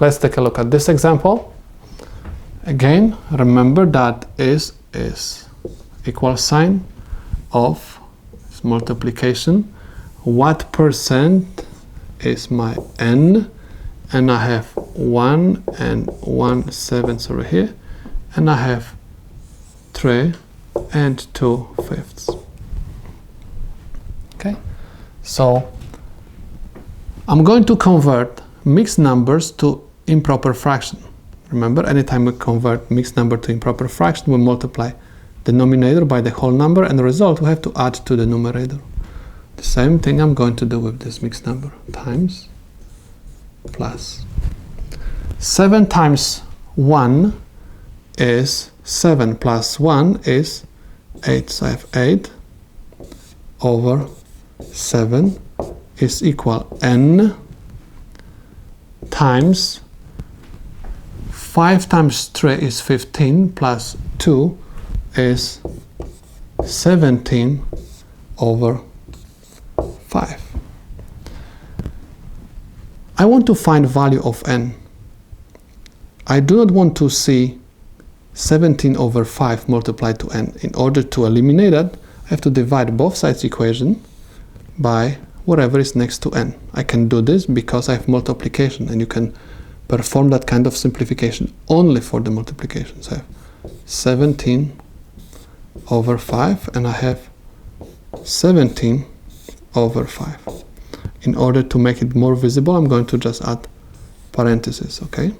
let's take a look at this example. Again, remember that is equal sign of multiplication. What percent is my n? And I have 1 and 1/7 over here, and I have 3 and 2/5. Okay, so I'm going to convert mixed numbers to improper fraction. Remember, anytime we convert mixed number to improper fraction, we multiply the denominator by the whole number, and the result we have to add to the numerator. The same thing I'm going to do with this mixed number. Times plus 7 times 1 is 7 plus 1 is 8. So I have 8 over 7 is equal n times 5 times 3 is 15 plus 2 is 17 over 5. I want to find value of n. I do not want to see 17 over 5 multiplied to n. In order to eliminate that, I have to divide both sides equation by whatever is next to n. I can do this because I have multiplication, and you can perform that kind of simplification only for the multiplication. So I have 17 over 5, and I have 17 over 5. In order to make it more visible, I'm going to just add parentheses, okay?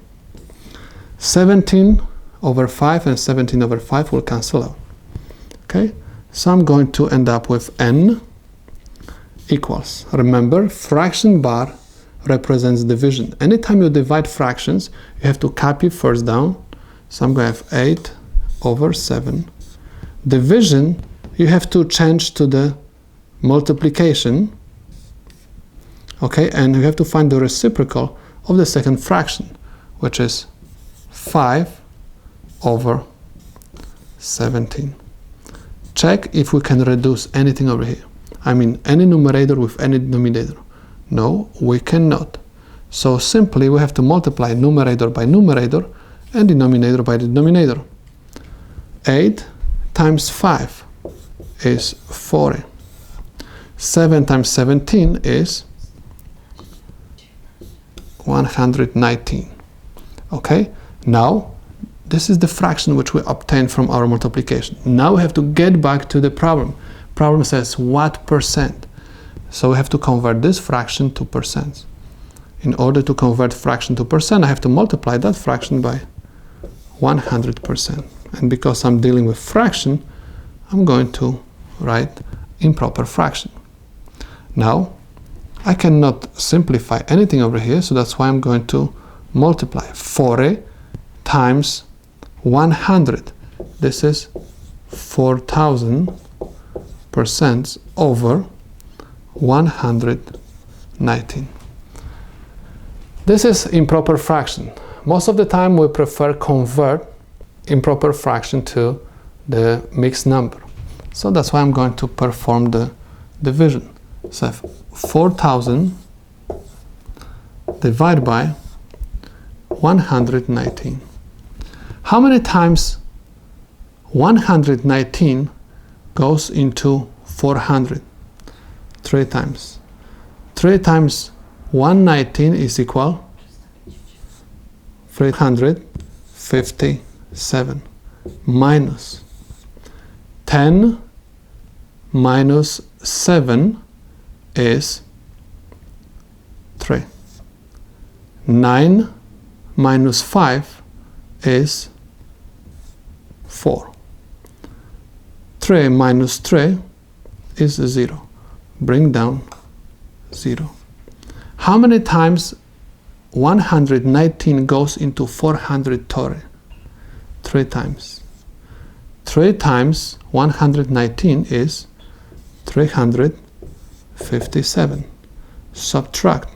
17 over 5 and 17 over 5 will cancel out. Okay, so I'm going to end up with n equals, remember, fraction bar represents division. Anytime you divide fractions, you have to copy first down. So I'm going to have 8 over 7. Division, you have to change to the multiplication. Okay, and you have to find the reciprocal of the second fraction, which is 5 over 17. Check if we can reduce anything over here. I mean, any numerator with any denominator. No, we cannot. So simply we have to multiply numerator by numerator and denominator by denominator. 8 times 5 is 40. 7 times 17 is 119. Okay, now this is the fraction which we obtained from our multiplication. Now we have to get back to the problem. Problem says what percent? So we have to convert this fraction to percents. In order to convert fraction to percent, I have to multiply that fraction by 100%. And because I'm dealing with fraction, I'm going to write improper fraction. Now, I cannot simplify anything over here, so that's why I'm going to multiply 40 times 100. This is 4,000% over 119. This is improper fraction. Most of the time we prefer convert improper fraction to the mixed number. So that's why I'm going to perform the division. So 4,000 divided by 119. How many times 119 goes into 400? 3 times. 3 times 119 is equal 357 minus 10 minus 7 is 3. 9 minus 5 is 4. 3 minus 3 is 0. Bring down 0. How many times 119 goes into 430? 3 times. 3 times 119 is 357. Subtract.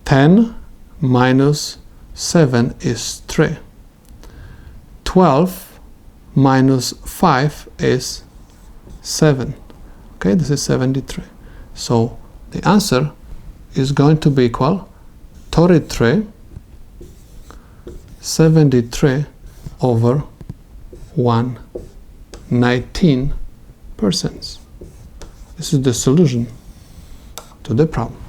10 minus 7 is 3. 12 minus 5 is 7. Okay, this is 73. So the answer is going to be equal 33 73 over 1/19%. This is the solution to the problem.